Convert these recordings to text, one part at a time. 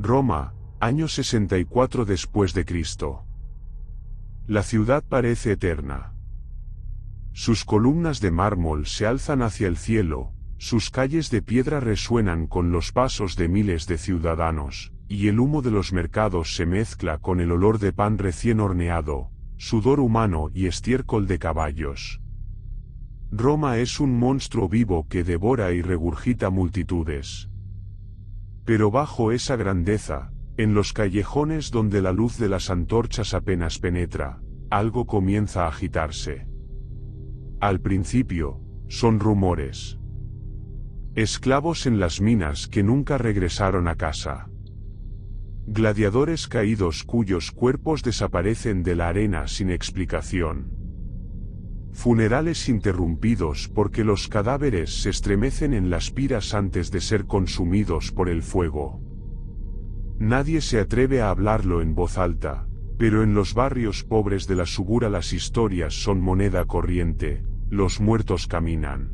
Roma, año 64 después de Cristo. La ciudad parece eterna. Sus columnas de mármol se alzan hacia el cielo, sus calles de piedra resuenan con los pasos de miles de ciudadanos, y el humo de los mercados se mezcla con el olor de pan recién horneado, sudor humano y estiércol de caballos. Roma es un monstruo vivo que devora y regurgita multitudes. Pero bajo esa grandeza, en los callejones donde la luz de las antorchas apenas penetra, algo comienza a agitarse. Al principio, son rumores. Esclavos en las minas que nunca regresaron a casa. Gladiadores caídos cuyos cuerpos desaparecen de la arena sin explicación. Funerales interrumpidos porque los cadáveres se estremecen en las piras antes de ser consumidos por el fuego. Nadie se atreve a hablarlo en voz alta, pero en los barrios pobres de la Subura las historias son moneda corriente, los muertos caminan.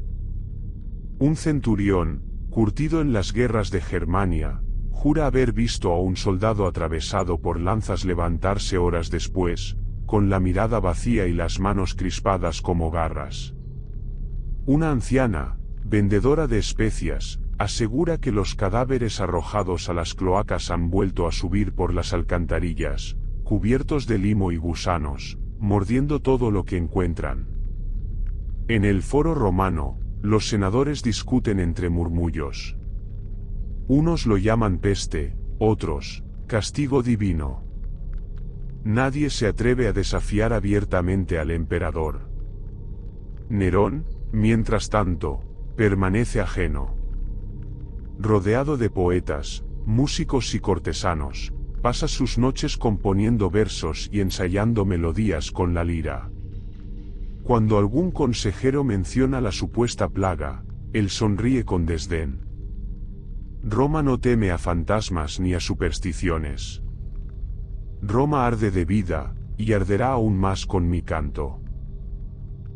Un centurión, curtido en las guerras de Germania, jura haber visto a un soldado atravesado por lanzas levantarse horas después, con la mirada vacía y las manos crispadas como garras. Una anciana, vendedora de especias, asegura que los cadáveres arrojados a las cloacas han vuelto a subir por las alcantarillas, cubiertos de limo y gusanos, mordiendo todo lo que encuentran. En el foro romano, los senadores discuten entre murmullos. Unos lo llaman peste, otros, castigo divino. Nadie se atreve a desafiar abiertamente al emperador. Nerón, mientras tanto, permanece ajeno. Rodeado de poetas, músicos y cortesanos, pasa sus noches componiendo versos y ensayando melodías con la lira. Cuando algún consejero menciona la supuesta plaga, él sonríe con desdén. Roma no teme a fantasmas ni a supersticiones. Roma arde de vida, y arderá aún más con mi canto.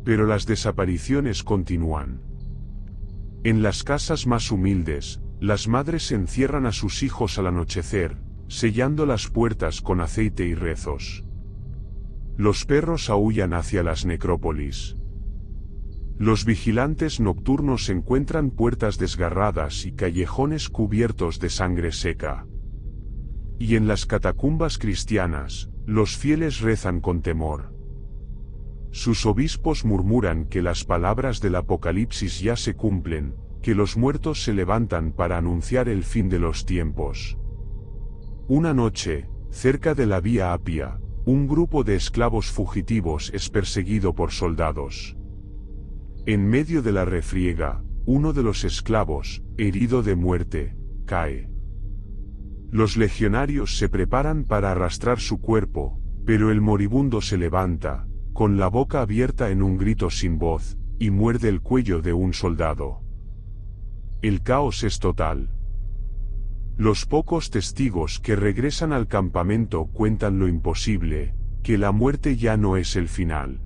Pero las desapariciones continúan. En las casas más humildes, las madres encierran a sus hijos al anochecer, sellando las puertas con aceite y rezos. Los perros aúllan hacia las necrópolis. Los vigilantes nocturnos encuentran puertas desgarradas y callejones cubiertos de sangre seca. Y en las catacumbas cristianas, los fieles rezan con temor. Sus obispos murmuran que las palabras del Apocalipsis ya se cumplen, que los muertos se levantan para anunciar el fin de los tiempos. Una noche, cerca de la Vía Apia, un grupo de esclavos fugitivos es perseguido por soldados. En medio de la refriega, uno de los esclavos, herido de muerte, cae. Los legionarios se preparan para arrastrar su cuerpo, pero el moribundo se levanta, con la boca abierta en un grito sin voz, y muerde el cuello de un soldado. El caos es total. Los pocos testigos que regresan al campamento cuentan lo imposible, que la muerte ya no es el final.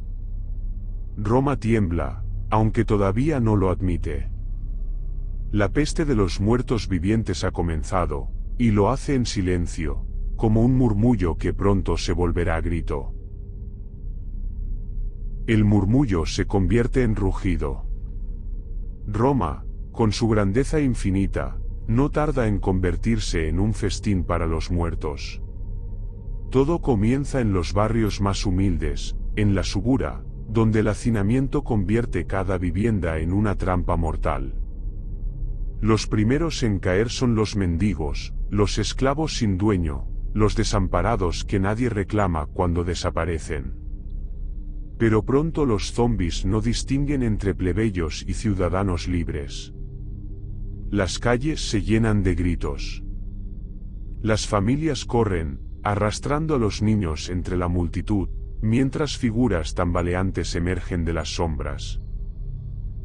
Roma tiembla, aunque todavía no lo admite. La peste de los muertos vivientes ha comenzado, y lo hace en silencio, como un murmullo que pronto se volverá grito. El murmullo se convierte en rugido. Roma, con su grandeza infinita, no tarda en convertirse en un festín para los muertos. Todo comienza en los barrios más humildes, en la Subura, donde el hacinamiento convierte cada vivienda en una trampa mortal. Los primeros en caer son los mendigos, los esclavos sin dueño, los desamparados que nadie reclama cuando desaparecen. Pero pronto los zombis no distinguen entre plebeyos y ciudadanos libres. Las calles se llenan de gritos. Las familias corren, arrastrando a los niños entre la multitud, mientras figuras tambaleantes emergen de las sombras.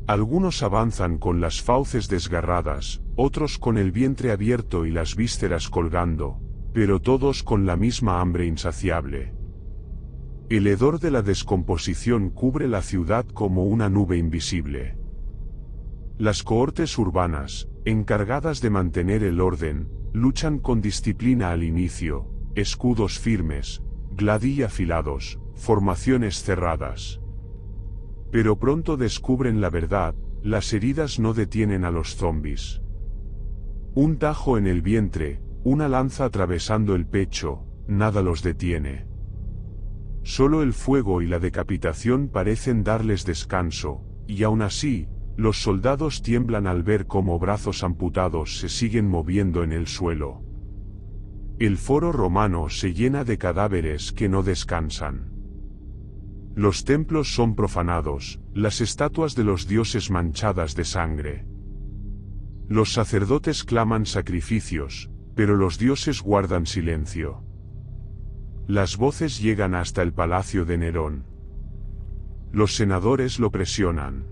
Algunos avanzan con las fauces desgarradas, otros con el vientre abierto y las vísceras colgando, pero todos con la misma hambre insaciable. El hedor de la descomposición cubre la ciudad como una nube invisible. Las cohortes urbanas, encargadas de mantener el orden, luchan con disciplina al inicio, escudos firmes, gladi afilados, formaciones cerradas. Pero pronto descubren la verdad, las heridas no detienen a los zombis. Un tajo en el vientre, una lanza atravesando el pecho, nada los detiene. Solo el fuego y la decapitación parecen darles descanso, y aún así, los soldados tiemblan al ver cómo brazos amputados se siguen moviendo en el suelo. El foro romano se llena de cadáveres que no descansan. Los templos son profanados, las estatuas de los dioses manchadas de sangre. Los sacerdotes claman sacrificios, pero los dioses guardan silencio. Las voces llegan hasta el palacio de Nerón. Los senadores lo presionan.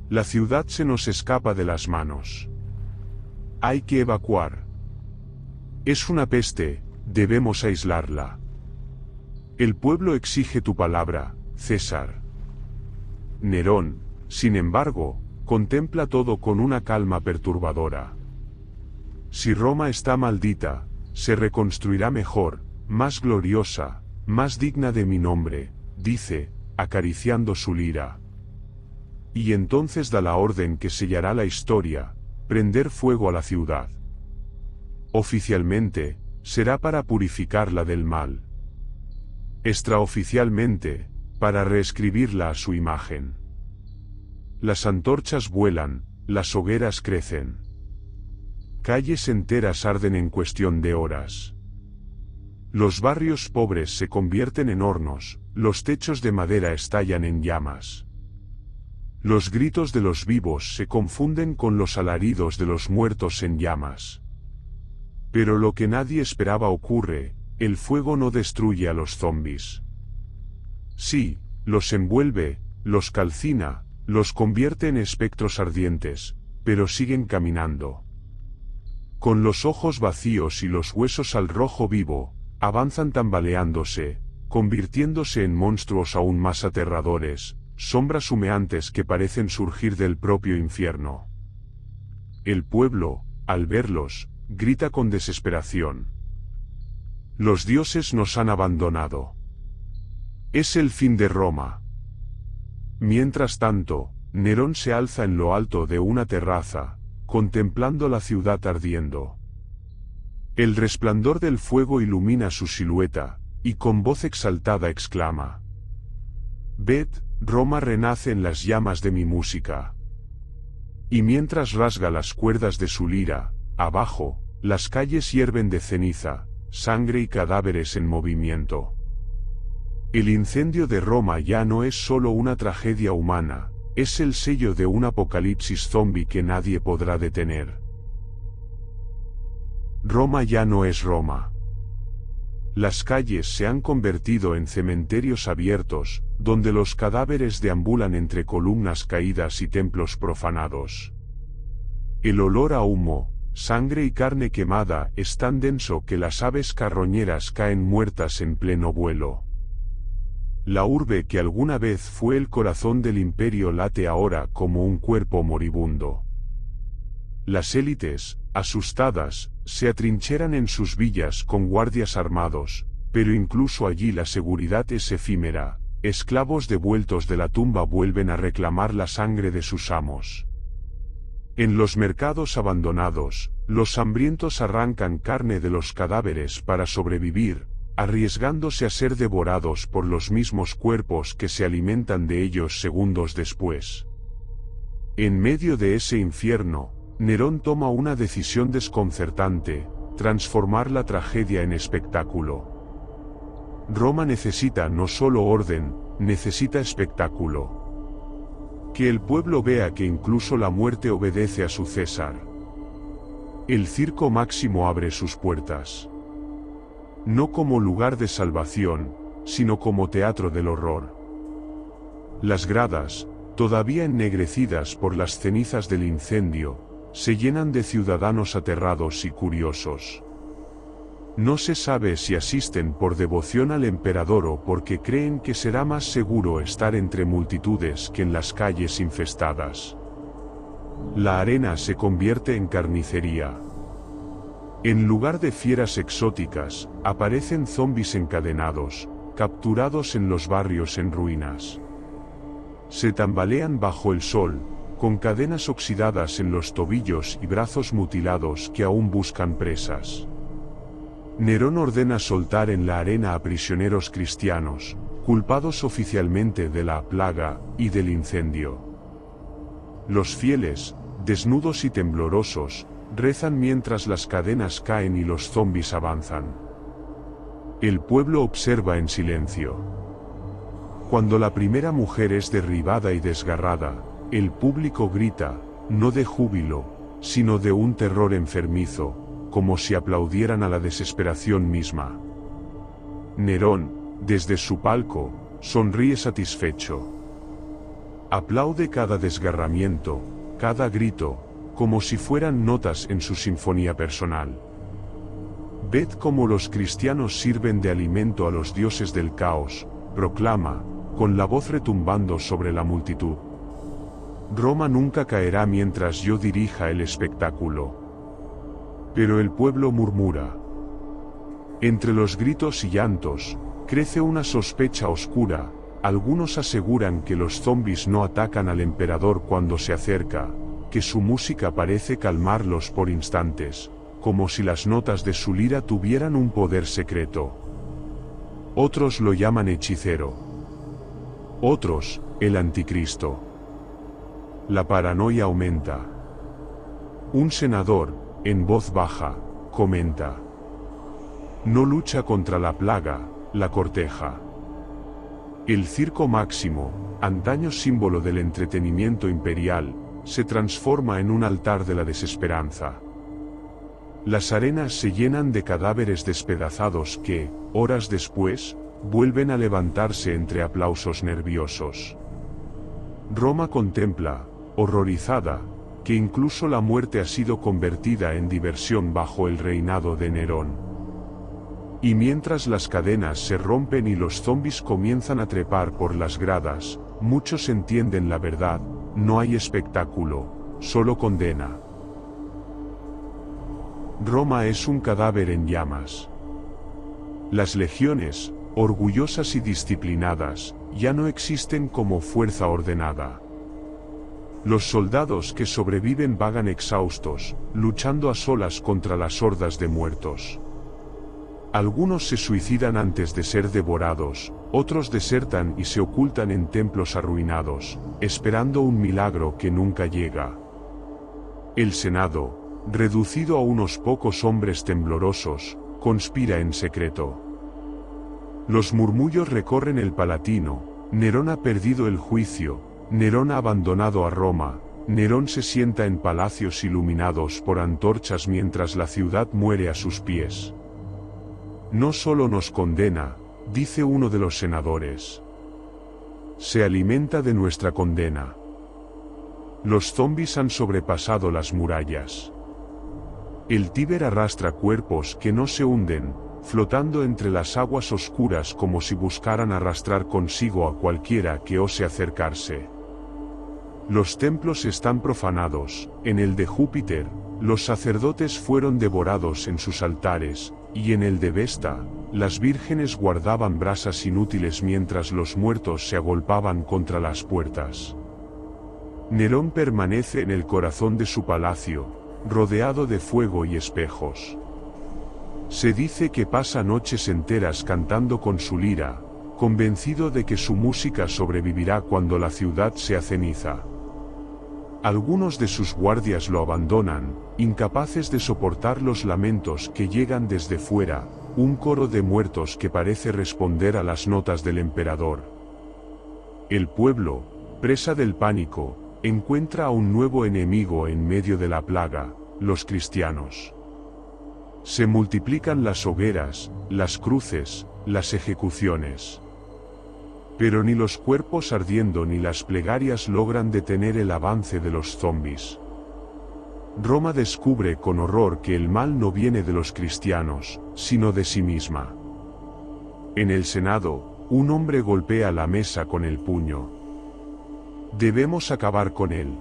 La ciudad se nos escapa de las manos. Hay que evacuar. Es una peste, debemos aislarla. El pueblo exige tu palabra, César. Nerón, sin embargo, contempla todo con una calma perturbadora. Si Roma está maldita, se reconstruirá mejor, más gloriosa, más digna de mi nombre, dice, acariciando su lira. Y entonces da la orden que sellará la historia, prender fuego a la ciudad. Oficialmente, será para purificarla del mal. Extraoficialmente, para reescribirla a su imagen. Las antorchas vuelan, las hogueras crecen. Calles enteras arden en cuestión de horas. Los barrios pobres se convierten en hornos, los techos de madera estallan en llamas. Los gritos de los vivos se confunden con los alaridos de los muertos en llamas. Pero lo que nadie esperaba ocurre, el fuego no destruye a los zombis. Sí, los envuelve, los calcina, los convierte en espectros ardientes, pero siguen caminando. Con los ojos vacíos y los huesos al rojo vivo, avanzan tambaleándose, convirtiéndose en monstruos aún más aterradores, sombras humeantes que parecen surgir del propio infierno. El pueblo, al verlos, grita con desesperación. Los dioses nos han abandonado. Es el fin de Roma. Mientras tanto, Nerón se alza en lo alto de una terraza, contemplando la ciudad ardiendo. El resplandor del fuego ilumina su silueta, y con voz exaltada exclama: «Ved, Roma renace en las llamas de mi música». Y mientras rasga las cuerdas de su lira, abajo, las calles hierven de ceniza, sangre y cadáveres en movimiento. El incendio de Roma ya no es solo una tragedia humana, es el sello de un apocalipsis zombie que nadie podrá detener. Roma ya no es Roma. Las calles se han convertido en cementerios abiertos, donde los cadáveres deambulan entre columnas caídas y templos profanados. El olor a humo, sangre y carne quemada es tan denso que las aves carroñeras caen muertas en pleno vuelo. La urbe que alguna vez fue el corazón del imperio late ahora como un cuerpo moribundo. Las élites, asustadas, se atrincheran en sus villas con guardias armados, pero incluso allí la seguridad es efímera, esclavos devueltos de la tumba vuelven a reclamar la sangre de sus amos. En los mercados abandonados, los hambrientos arrancan carne de los cadáveres para sobrevivir, arriesgándose a ser devorados por los mismos cuerpos que se alimentan de ellos segundos después. En medio de ese infierno, Nerón toma una decisión desconcertante: transformar la tragedia en espectáculo. Roma necesita no solo orden, necesita espectáculo. Que el pueblo vea que incluso la muerte obedece a su César. El circo máximo abre sus puertas. No como lugar de salvación, sino como teatro del horror. Las gradas, todavía ennegrecidas por las cenizas del incendio, se llenan de ciudadanos aterrados y curiosos. No se sabe si asisten por devoción al emperador o porque creen que será más seguro estar entre multitudes que en las calles infestadas. La arena se convierte en carnicería. En lugar de fieras exóticas, aparecen zombis encadenados, capturados en los barrios en ruinas. Se tambalean bajo el sol, con cadenas oxidadas en los tobillos y brazos mutilados que aún buscan presas. Nerón ordena soltar en la arena a prisioneros cristianos, culpados oficialmente de la plaga y del incendio. Los fieles, desnudos y temblorosos, rezan mientras las cadenas caen y los zombis avanzan. El pueblo observa en silencio. Cuando la primera mujer es derribada y desgarrada, el público grita, no de júbilo, sino de un terror enfermizo, como si aplaudieran a la desesperación misma. Nerón, desde su palco, sonríe satisfecho. Aplaude cada desgarramiento, cada grito, como si fueran notas en su sinfonía personal. Ved cómo los cristianos sirven de alimento a los dioses del caos, proclama, con la voz retumbando sobre la multitud. Roma nunca caerá mientras yo dirija el espectáculo. Pero el pueblo murmura. Entre los gritos y llantos, crece una sospecha oscura. Algunos aseguran que los zombis no atacan al emperador cuando se acerca, que su música parece calmarlos por instantes, como si las notas de su lira tuvieran un poder secreto. Otros lo llaman hechicero. Otros, el anticristo. La paranoia aumenta. Un senador, en voz baja, comenta. No lucha contra la plaga, la corteja. El circo Máximo, antaño símbolo del entretenimiento imperial, se transforma en un altar de la desesperanza. Las arenas se llenan de cadáveres despedazados que, horas después, vuelven a levantarse entre aplausos nerviosos. Roma contempla, horrorizada, que incluso la muerte ha sido convertida en diversión bajo el reinado de Nerón. Y mientras las cadenas se rompen y los zombis comienzan a trepar por las gradas, muchos entienden la verdad. No hay espectáculo, solo condena. Roma es un cadáver en llamas. Las legiones, orgullosas y disciplinadas, ya no existen como fuerza ordenada. Los soldados que sobreviven vagan exhaustos, luchando a solas contra las hordas de muertos. Algunos se suicidan antes de ser devorados, otros desertan y se ocultan en templos arruinados, esperando un milagro que nunca llega. El Senado, reducido a unos pocos hombres temblorosos, conspira en secreto. Los murmullos recorren el Palatino. Nerón ha perdido el juicio, Nerón ha abandonado a Roma, Nerón se sienta en palacios iluminados por antorchas mientras la ciudad muere a sus pies. No solo nos condena, dice uno de los senadores. Se alimenta de nuestra condena. Los zombis han sobrepasado las murallas. El Tíber arrastra cuerpos que no se hunden, flotando entre las aguas oscuras como si buscaran arrastrar consigo a cualquiera que ose acercarse. Los templos están profanados, en el de Júpiter, los sacerdotes fueron devorados en sus altares, y en el de Vesta, las vírgenes guardaban brasas inútiles mientras los muertos se agolpaban contra las puertas. Nerón permanece en el corazón de su palacio, rodeado de fuego y espejos. Se dice que pasa noches enteras cantando con su lira, convencido de que su música sobrevivirá cuando la ciudad sea ceniza. Algunos de sus guardias lo abandonan, incapaces de soportar los lamentos que llegan desde fuera, un coro de muertos que parece responder a las notas del emperador. El pueblo, presa del pánico, encuentra a un nuevo enemigo en medio de la plaga, los cristianos. Se multiplican las hogueras, las cruces, las ejecuciones. Pero ni los cuerpos ardiendo ni las plegarias logran detener el avance de los zombis. Roma descubre con horror que el mal no viene de los cristianos, sino de sí misma. En el Senado, un hombre golpea la mesa con el puño. Debemos acabar con él.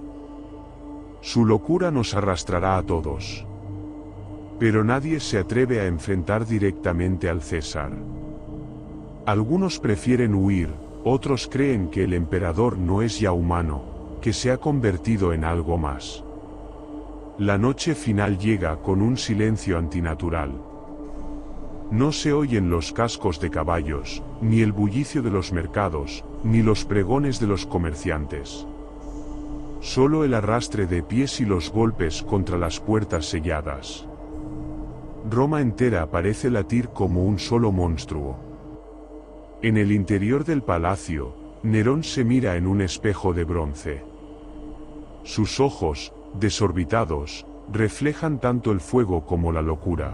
Su locura nos arrastrará a todos. Pero nadie se atreve a enfrentar directamente al César. Algunos prefieren huir, otros creen que el emperador no es ya humano, que se ha convertido en algo más. La noche final llega con un silencio antinatural. No se oyen los cascos de caballos, ni el bullicio de los mercados, ni los pregones de los comerciantes. Solo el arrastre de pies y los golpes contra las puertas selladas. Roma entera parece latir como un solo monstruo. En el interior del palacio, Nerón se mira en un espejo de bronce. Sus ojos, desorbitados, reflejan tanto el fuego como la locura.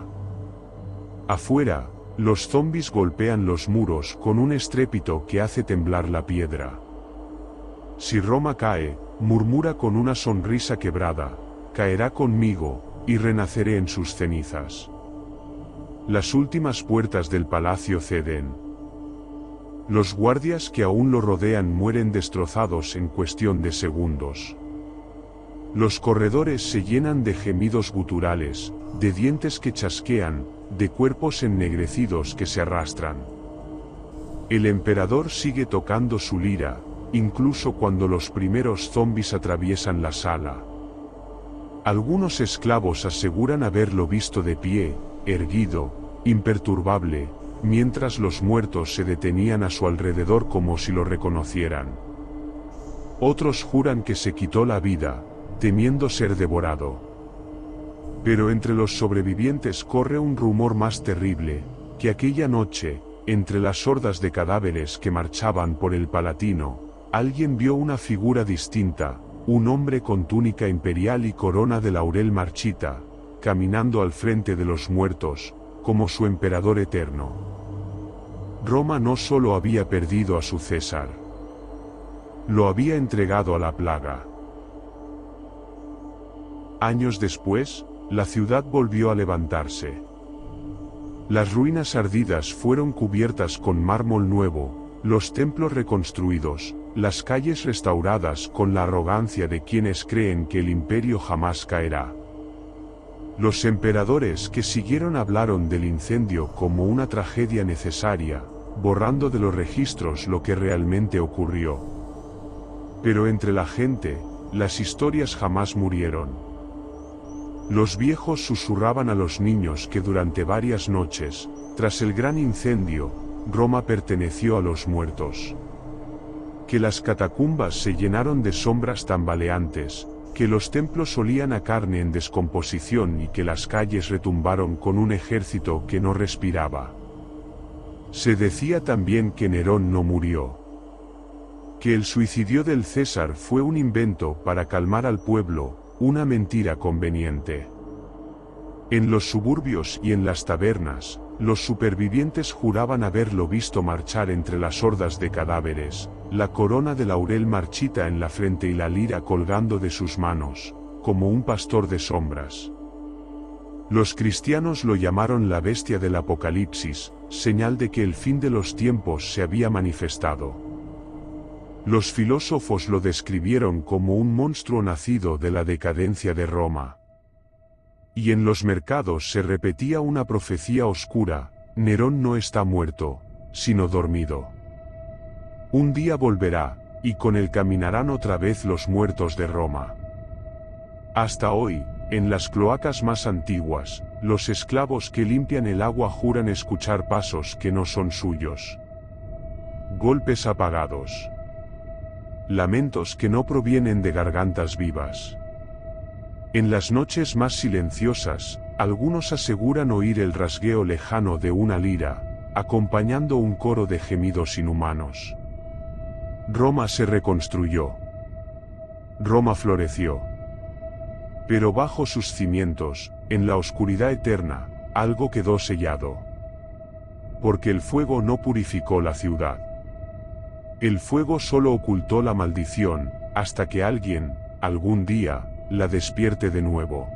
Afuera, los zombis golpean los muros con un estrépito que hace temblar la piedra. Si Roma cae, murmura con una sonrisa quebrada, caerá conmigo, y renaceré en sus cenizas. Las últimas puertas del palacio ceden. Los guardias que aún lo rodean mueren destrozados en cuestión de segundos. Los corredores se llenan de gemidos guturales, de dientes que chasquean, de cuerpos ennegrecidos que se arrastran. El emperador sigue tocando su lira, incluso cuando los primeros zombis atraviesan la sala. Algunos esclavos aseguran haberlo visto de pie, erguido, imperturbable, mientras los muertos se detenían a su alrededor como si lo reconocieran. Otros juran que se quitó la vida, temiendo ser devorado. Pero entre los sobrevivientes corre un rumor más terrible, que aquella noche, entre las hordas de cadáveres que marchaban por el Palatino, alguien vio una figura distinta, un hombre con túnica imperial y corona de laurel marchita, caminando al frente de los muertos, como su emperador eterno. Roma no solo había perdido a su César, lo había entregado a la plaga. Años después, la ciudad volvió a levantarse. Las ruinas ardidas fueron cubiertas con mármol nuevo, los templos reconstruidos, las calles restauradas con la arrogancia de quienes creen que el imperio jamás caerá. Los emperadores que siguieron hablaron del incendio como una tragedia necesaria, borrando de los registros lo que realmente ocurrió. Pero entre la gente, las historias jamás murieron. Los viejos susurraban a los niños que durante varias noches, tras el gran incendio, Roma perteneció a los muertos. Que las catacumbas se llenaron de sombras tambaleantes, que los templos olían a carne en descomposición y que las calles retumbaron con un ejército que no respiraba. Se decía también que Nerón no murió. Que el suicidio del César fue un invento para calmar al pueblo, una mentira conveniente. En los suburbios y en las tabernas, los supervivientes juraban haberlo visto marchar entre las hordas de cadáveres, la corona de laurel marchita en la frente y la lira colgando de sus manos, como un pastor de sombras. Los cristianos lo llamaron la bestia del Apocalipsis, señal de que el fin de los tiempos se había manifestado. Los filósofos lo describieron como un monstruo nacido de la decadencia de Roma. Y en los mercados se repetía una profecía oscura: Nerón no está muerto, sino dormido. Un día volverá, y con él caminarán otra vez los muertos de Roma. Hasta hoy, en las cloacas más antiguas, los esclavos que limpian el agua juran escuchar pasos que no son suyos. Golpes apagados. Lamentos que no provienen de gargantas vivas. En las noches más silenciosas, algunos aseguran oír el rasgueo lejano de una lira, acompañando un coro de gemidos inhumanos. Roma se reconstruyó. Roma floreció. Pero bajo sus cimientos, en la oscuridad eterna, algo quedó sellado. Porque el fuego no purificó la ciudad. El fuego solo ocultó la maldición, hasta que alguien, algún día, la despierte de nuevo.